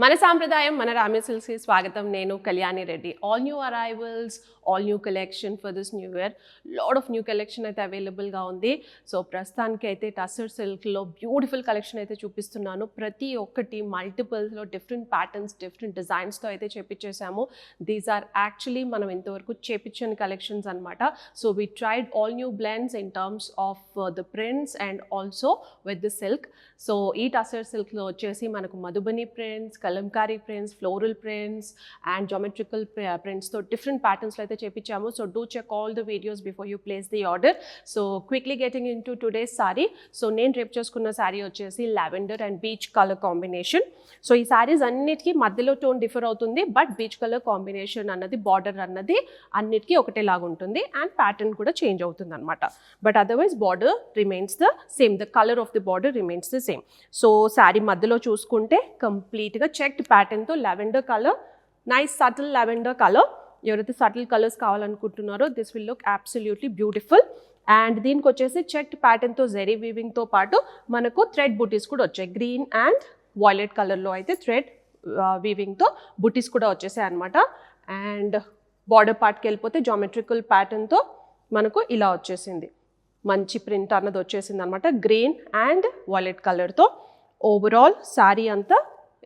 మన సాంప్రదాయం మన రామ్య సిల్క్స్కి స్వాగతం. నేను Kalyani Reddy. All new arrivals, all new collection for this new year. Lot of new collection అయితే అవైలబుల్గా ఉంది. సో ప్రస్తుతానికి అయితే టస్సర్ సిల్క్లో బ్యూటిఫుల్ కలెక్షన్ అయితే చూపిస్తున్నాను. ప్రతి ఒక్కటి మల్టిపుల్స్లో డిఫరెంట్ ప్యాటర్న్స్, డిఫరెంట్ డిజైన్స్తో అయితే చేపించేసాము. దీస్ ఆర్ యాక్చువల్లీ మనం ఇంతవరకు చేపించని కలెక్షన్స్ అనమాట. So we tried all new blends in terms of the prints and also with the silk. So ఈ టస్సర్ సిల్క్లో వచ్చేసి మనకు Madhubani prints, Kalamkari prints, floral prints and geometrical ప్రింట్స్తో డిఫరెంట్ ప్యాటర్న్స్లో అయితే చేపించాము. So do check all the videos before you place the order. So quickly getting in to today's sorry. So నేను రేపు చేసుకున్న శారీ వచ్చేసి lavender and beach colour combination. So ఈ శారీస్ అన్నిటికీ మధ్యలో టోన్ డిఫర్ అవుతుంది, బట్ బీచ్ కలర్ కాంబినేషన్ అన్నది, border అన్నది అన్నిటికీ ఒకటేలాగా ఉంటుంది అండ్ ప్యాటర్న్ కూడా చేంజ్ అవుతుంది అనమాట. But otherwise border remains the same, the colour of the border remains the same. So sari మధ్యలో చూసుకుంటే కంప్లీట్గా చెక్డ్ ప్యాటర్న్తో lavender colour, nice subtle lavender colour. ఎవరైతే సటిల్ కలర్స్ కావాలనుకుంటున్నారో this will look absolutely beautiful. And దీనికి వచ్చేసి చెక్డ్ ప్యాటర్న్తో జెరీ వీవింగ్తో పాటు మనకు థ్రెడ్ బుటీస్ కూడా వచ్చాయి. గ్రీన్ అండ్ వాయిలెట్ కలర్లో అయితే థ్రెడ్ వీవింగ్తో బుటీస్ కూడా వచ్చేసాయి అనమాట. అండ్ బార్డర్ పార్ట్కి వెళ్ళిపోతే జామెట్రికల్ ప్యాటర్న్తో మనకు ఇలా వచ్చేసింది. మంచి ప్రింట్ అన్నది వచ్చేసింది అనమాట, గ్రీన్ అండ్ వాయిలెట్ కలర్తో. ఓవరాల్ శారీ అంతా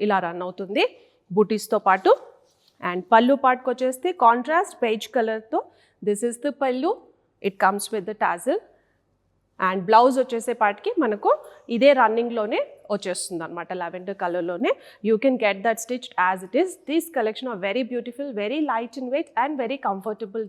ఇలా రన్ అవుతుంది బూటీస్తో పాటు. అండ్ పళ్ళు పార్ట్కి వచ్చేస్తే కాంట్రాస్ట్ బేజ్ కలర్తో this is the pallu. It comes with the tassel. And blouse వచ్చేసే పార్ట్కి మనకు ఇదే రన్నింగ్లోనే వచ్చేస్తుంది అనమాట, లావెండర్ కలర్లోనే. You can get that stitch as it is. This collection are very beautiful, very light in weight and very comfortable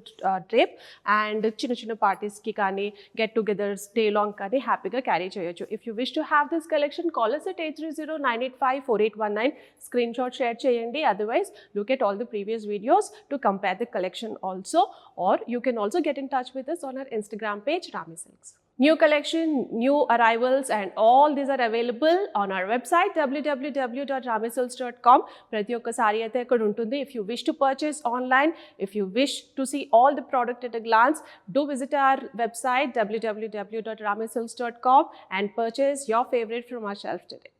drape. And చిన్న చిన్న పార్టీస్కి కానీ, గెట్ టుగెదర్స్, డే లాంగ్ కానీ హ్యాపీగా క్యారీ చేయొచ్చు. If you wish to have this collection, call us at 830-985-4819. Screenshot share చేయండి. Otherwise look at all the previous videos to compare the collection also. Or you can also get in touch with us on our Instagram page, Ramya Silks. New collection, new arrivals and all these are available on our website www.ramyasilks.com. ప్రతి ఒక్క sorry అయితే ఇక్కడ ఉంటుంది. If you wish to purchase online, if you wish to see all the product at a glance, do visit our website www.ramyasilks.com and purchase your favorite from our shelf today.